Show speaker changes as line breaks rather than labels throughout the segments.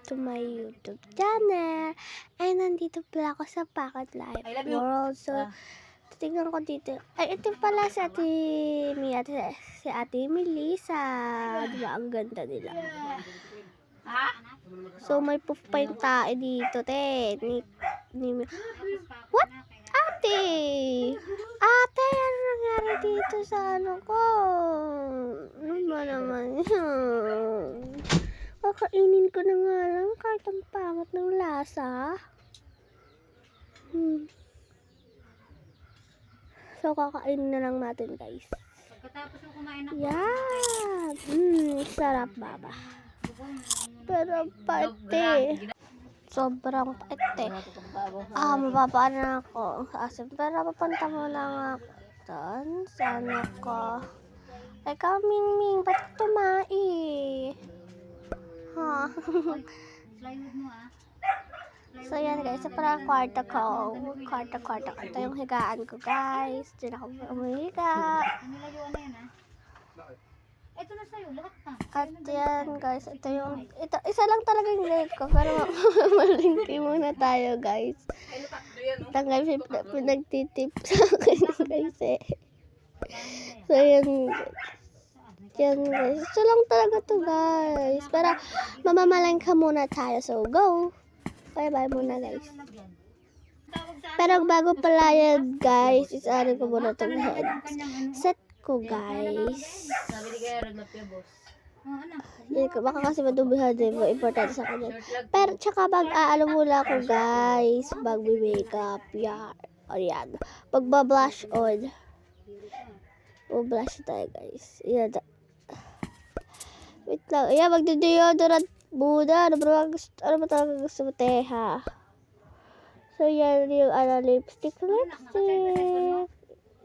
to my YouTube channel. Ay, nandito pala ako sa Pocket Life World. So, tingnan ko dito. Ay, ito pala si Ate Mia, si Ate Melissa. Diba, ang ganda nila. So, may puff pa yung tae dito, te. What? Ate! Ate, ano nangyari dito sa ano ko? Ano ba naman yun? Kakainin ko na nga lang kahit ang pangat ng lasa. So, kakainin na lang natin, guys.
Pagkatapos mo kumain ng
Yan! Sarap, baba. Pero pati. Sobrang pati. Mababa na ako. Asim. Pero papunta mo lang ako doon. Sana ko. Ikaw, Ming, ba't tumai? Ha?
plywood mo
So, yan guys. Sa parang kwarto ko. Kwarto. Ito yung higaan ko, guys. Diyan ako umihiga.
Nilayuan na yan Ito na sa'yo, lahat na.
At yan, guys. Ito, isa lang talaga yung leg ko. Pero malingki muna tayo, guys. Tanggal pinagtitip sa akin, guys. So, yan. Yan, guys. Ito lang talaga to, guys. Pero mamamalangka muna tayo. So, go! Bye-bye muna, guys. Pero bago pala yan, guys, isarin ko muna itong headset ko, guys.
Sabi ni kaya Rodlapia, boss.
Yan ko, baka kasi madubihan din mo. Importante sa kanya. Pero tsaka mag-aalo muna ako, guys. Mag-makeup. Yan. O yan. Magba-blush on. O-blush tayo, guys. Yan. Wait lang. Ayan, magdi-deodorant muna. Ano ba talaga gusto mo, teha? So, yan yung lipstick.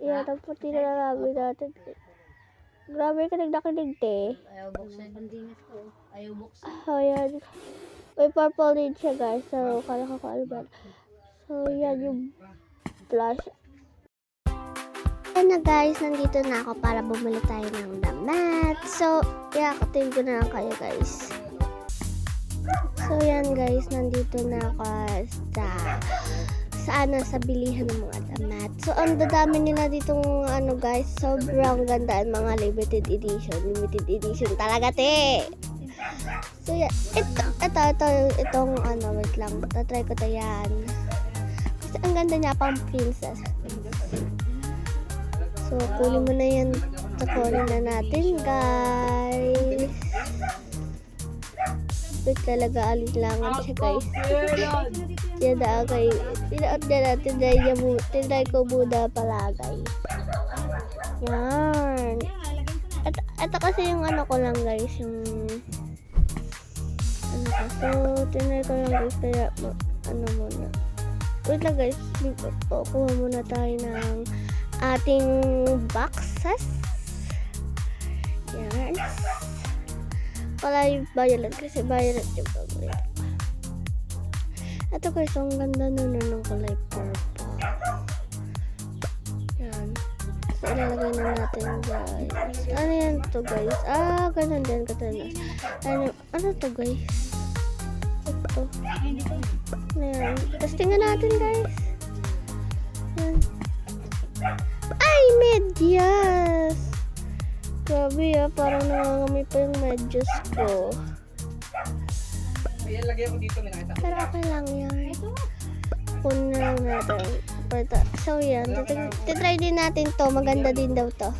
Yan, ang puti na namin natin. Grabe ka nagnakinig, te.
Ayaw buksan yung dinis ko. Ayaw buksan.
Oh, yan. May purple din siya, guys. So, kala ko kalban. So, yan yung blush. Yan na, guys. Nandito na ako para bumili tayo ng damit. So, i-active ko na lang kayo, guys. So, yan, guys. Nandito na ako sa bilihan ng mga damit. So, ang dadami nila ditong guys, sobrang ganda ang mga limited edition. Limited edition talaga, te! So, yan. Itong wait lang. Tatry ko to yan. Kasi ang ganda niya, pang princess. So, kunin mo na yan. Kunin na natin, guys. Wait talaga, alinlangan siya, guys. Yan na, okay. Tinry ko muna pala, guys. Yan. Ito kasi yung ko lang, guys. Yung so, tinry ko lang, guys. Kaya, muna. Wait lang, guys. Kuha muna tayo ng ating boxes. Yan. Kulay violet kasi violet yung paborito. Ito guys, ang ganda na ng kulay purple. Yan. So, ilalagay na natin, guys. Ano yan to, guys? Ganun din katanas. Ano to, guys? Ito. Yan. Tapos tingnan natin, guys. Yan. Ay, medyas! Grabe parang nangangamoy pa yung medyas ko.
Ayan, lagay ako dito, may nakita ko.
Pero okay lang yan. Kunin na lang natin. So yan, titry din natin to. Maganda din daw to.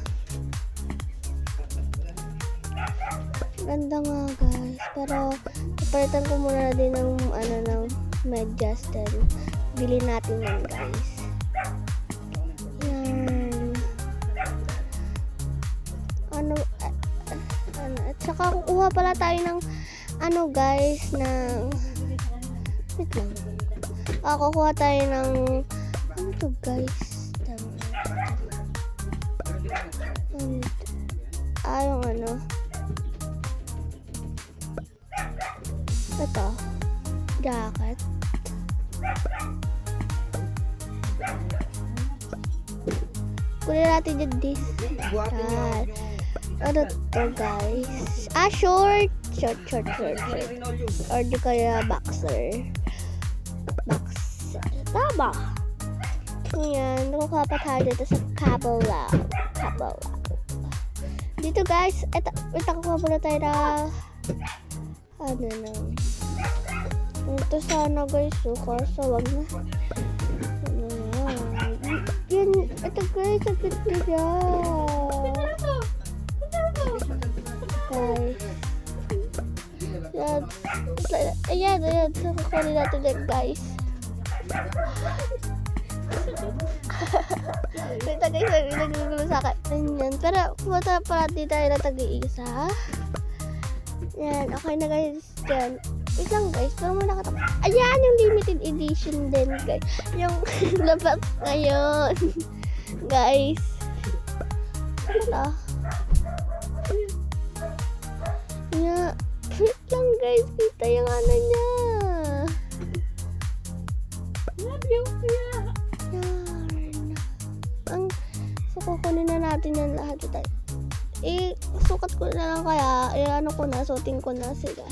Ganda nga, guys. Pero papalitan ko muna din ng ng medyas din. Bili natin yan, guys. At saka kukuha pala tayo ng guys, ng wait lang. Kukuha tayo ng ano to, guys? Yung ito, jacket. Kunin natin yung this. Ano to, guys? Shorts. Short. Or di kaya boxer. Tama. Ayan, nakukuha pa tayo dito sa couple lab. Dito guys, kukuha muna tayo na ano na. Ito sana guys, kaso wag na. Yan, ito guys, ang ganda niya. Guys. Ayan. So, kukunin natin yan guys. Ito guys, naggugulo sa akin. Ayan. Pero, pumunta pala di tayo na tag-iisa. Yan, okay na guys. Yan. Wait lang guys, pero muna nakatapos. Ayan, yung limited edition din guys. Yung labas ngayon. Guys. Ano? Yeah. Wait lang guys, kita yung ano niya.
Love you, kuya.
Yan. So, kukunin na natin yan lahat. Sukat ko na lang kaya. Suotin ko na sila.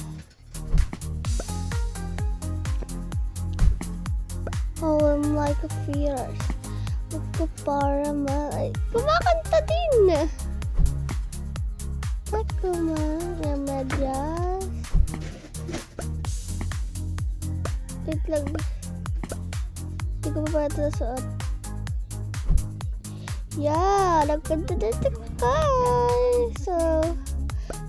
Oh, I'm like a fierce. Para kumakanta din. Yung medyas. Wait lang. Hindi ko pa pala ito nasuot. Yeah, nagkanta din guys. So,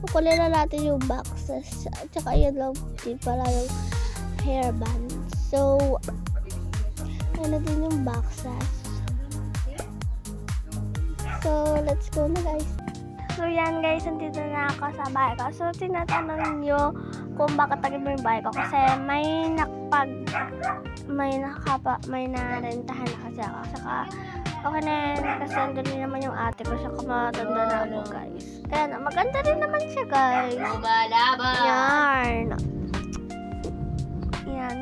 kukunin na natin yung boxes. At saka yun lang din pala yung hairband. So, ano din yung boxes. So, let's go na guys. So, yan guys, nandito na ako sa bahay ko. So, tinatanong nyo kung bakit tagin mo yung bahay ko. Kasi may narentahan na kasi ako. Saka, okay na yan. Kasi andun din naman yung ate ko. Saka matanda na ako guys. Ayan, maganda rin naman siya guys. Yan. Yan.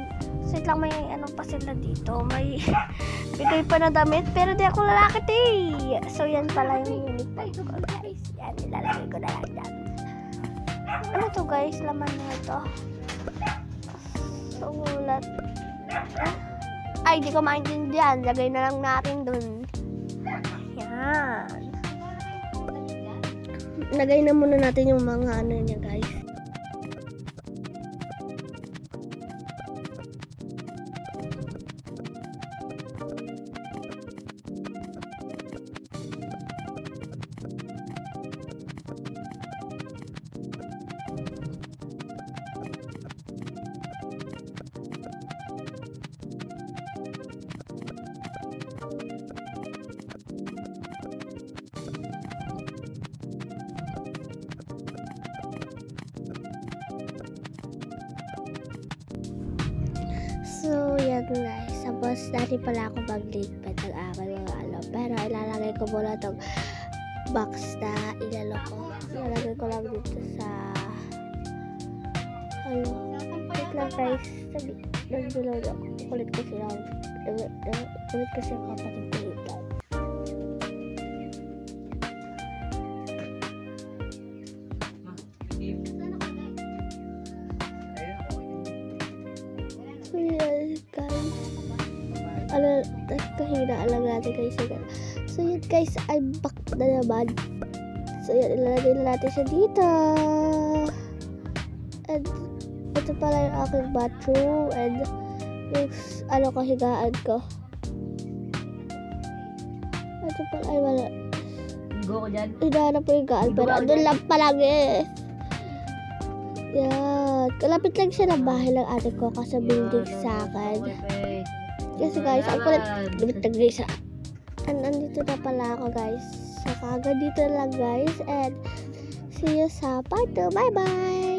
Sweet lang may pa sila dito. May bigay pa na damit. Pero di ako lalaki So, yan pala yung uniform ko guys. Yan, nilalagay ko na lang dyan. Ano to guys? Laman na ito. Sulat. Ay, di ko maintindihan. Lagay na lang natin dun. Yan. Lagay na muna natin yung mga ano niya guys. So, yan guys. Tapos, dati pala ako mag-liquid ng aking mga ano. Pero, ilalagay ko muna itong box na ilalo ko. Ilalagay ko lang dito sa wait lang guys. Nag-download ako. Kulit kasi ako kapatid ko ito. So, yan guys. Kahinaan lang natin guys. So, yun guys. I'm back na naman. So, yan. Ilalagay na natin siya dito. And, ito pala yung aking bathroom. And, yung kahigaan ko. Ito pala, ay wala.
Go ko dyan.
Hinahanap po yung gaan. Pero, andun lang pala guys. Yan. Kalapit lang siya ng bahay ng ate ko kasi building sa akin. Kasi guys, ang kulit nag-guys. Andito na pala ako guys. So, kagad dito lang guys. And see you sa part 2. Bye bye!